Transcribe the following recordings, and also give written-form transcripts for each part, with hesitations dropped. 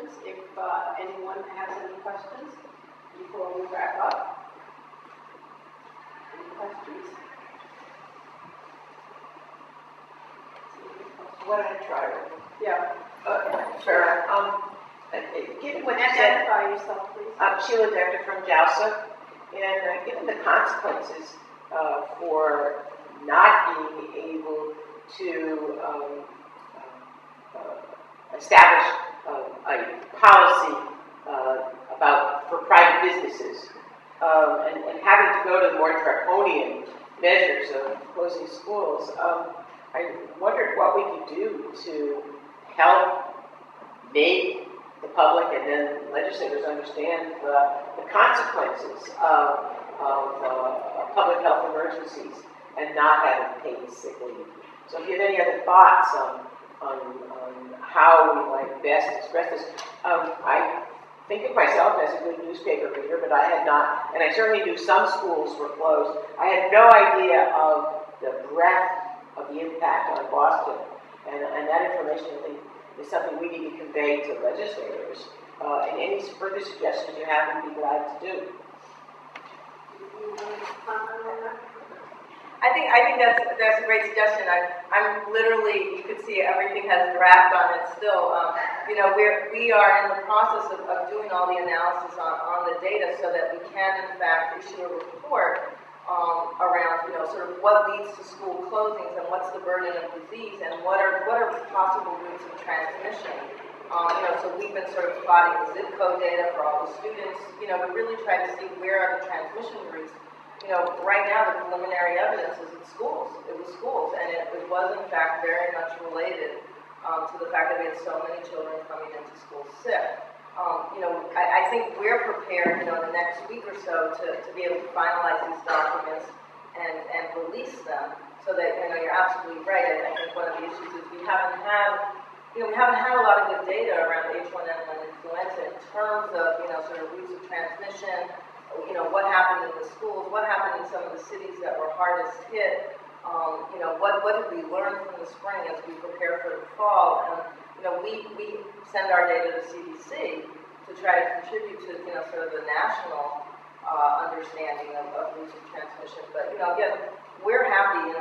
questions. If anyone has any questions before we wrap up. Any questions? What did I try? Yeah. Sure. Given what you said, Identify yourself, please. I'm Sheila Dector from JALSA, and given the consequences for not being able to establish a policy for private businesses, and having to go to more draconian measures of closing schools, I wondered what we could do to help make the public and then legislators understand the consequences of public health emergencies and not having paid sick leave. So if you have any other thoughts on how we might best express this, I think of myself as a good newspaper reader, but I had not, and I certainly knew some schools were closed. I had no idea of the breadth of the impact on Boston, and that information, I think, is something we need to convey to legislators. And any further suggestions you have, we'd be glad to do. I think that's a great suggestion. I'm literally, you could see everything has draft on it still. We are in the process of doing all the analysis on the data so that we can in fact issue a report around sort of what leads to school closings and what's the burden of disease and what are possible routes of transmission. So we've been sort of plotting the zip code data for all the students. We really try to see where are the transmission routes. Right now the preliminary evidence is in schools. It was schools, and it was in fact very much related to the fact that we had so many children coming into school sick. I think we're prepared, the next week or so to be able to finalize these documents and release them so that, you're absolutely right. And I think one of the issues is we haven't had a lot of good data around H1N1 influenza in terms of, sort of routes of transmission, what happened in the schools, what happened in some of the cities that were hardest hit, what did we learn from the spring as we prepare for the fall. And, we send our data to CDC to try to contribute to, sort of the national understanding of routes of transmission. But, again, we're happy,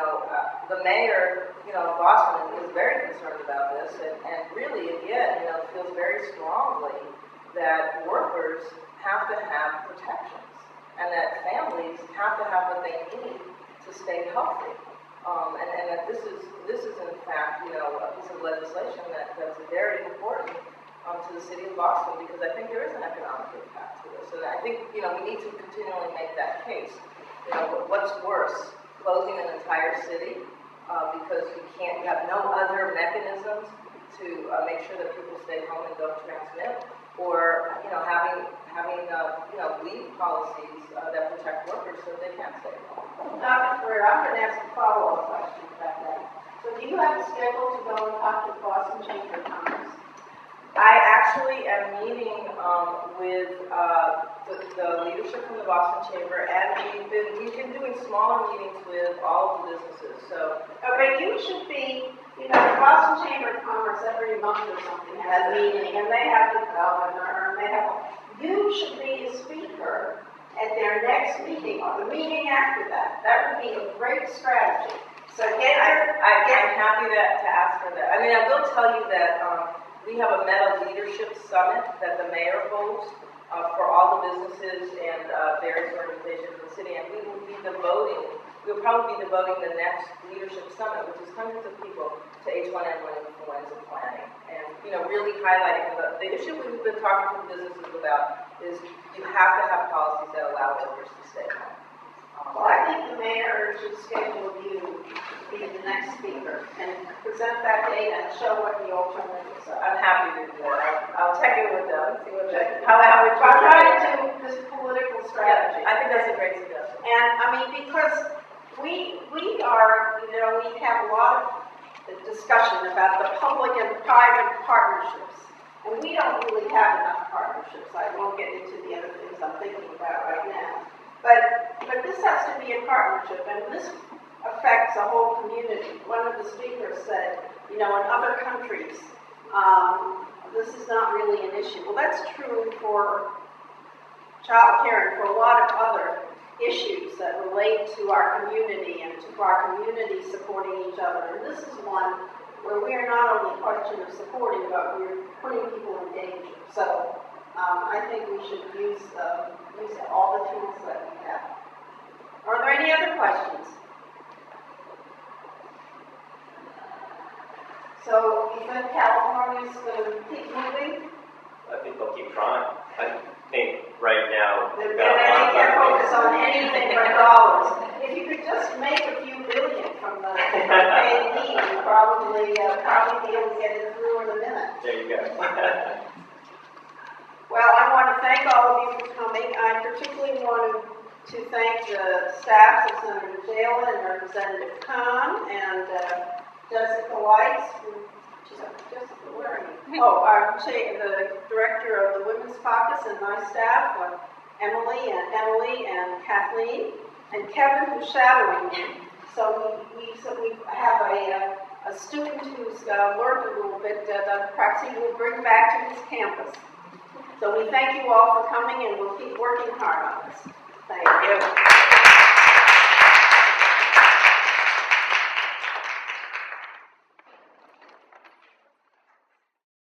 the mayor, of Boston is very concerned about this and really, again, feels very strongly that workers have to have protections and that families have to have what they need to stay healthy. And that this is in fact, a piece of legislation that's very important to the city of Boston, because I think there is an economic impact to this. And I think, we need to continually make that case. What's worse, closing an entire city because you have no other mechanisms to make sure that people stay home and don't transmit, or, having leave policies that protect workers so they can stay home. Dr. Ferrer, I'm going to ask a follow-up question about that. So do you have a schedule to go and talk to Boston Chamber of Commerce? I actually am meeting with the leadership from the Boston Chamber, and we've been doing smaller meetings with all of the businesses. So, but you should be, the Boston Chamber of Commerce every month or something has a meeting, and they have the governor, and you should be a speaker at their next meeting or the meeting after that. That would be a great strategy. So I'm happy to ask for that. I mean, I will tell you that we have a Meta Leadership Summit that the mayor holds for all the businesses and various organizations in the city, and we'll probably be devoting the next leadership summit, which is hundreds of people, to H1N1 influenza planning, and really highlighting the issue we've been talking to the businesses about is you have to have policies that allow workers to stay home. Well, I think the mayor should schedule you to be the next speaker and present that data and show what the alternatives are. I'm happy to do that. I'll check in with them and see what how we try to do this political strategy. Yeah, I think that's a great suggestion. And because we are, we have a lot of discussion about the public and private partnerships, and we don't really have enough partnerships. I won't get into the other things I'm thinking about right now. But this has to be a partnership, and this affects a whole community. One of the speakers said, in other countries, this is not really an issue. Well, that's true for childcare and for a lot of other issues that relate to our community and to our community supporting each other. And this is one where we are not only a question of supporting, but we're putting people in danger. So I think we should use all the tools that we have. Are there any other questions? So you think California's going to keep moving? I think they'll keep trying. I think right now They're they've got a lot can't of focus on anything but dollars. If you could just make a few billion from the payee, you'd probably be able to get it through in a minute. There you go. Well, I want to thank all of you for coming. I particularly want to thank the staff of Senator Jayla and Representative Khan and Jessica Weitz. Jessica, where are you? Oh, the director of the Women's Caucus and my staff, Emily and Kathleen, and Kevin, who's shadowing me. So we have a student who's learned a little bit that perhaps he will bring back to his campus. So we thank you all for coming, and we'll keep working hard on this.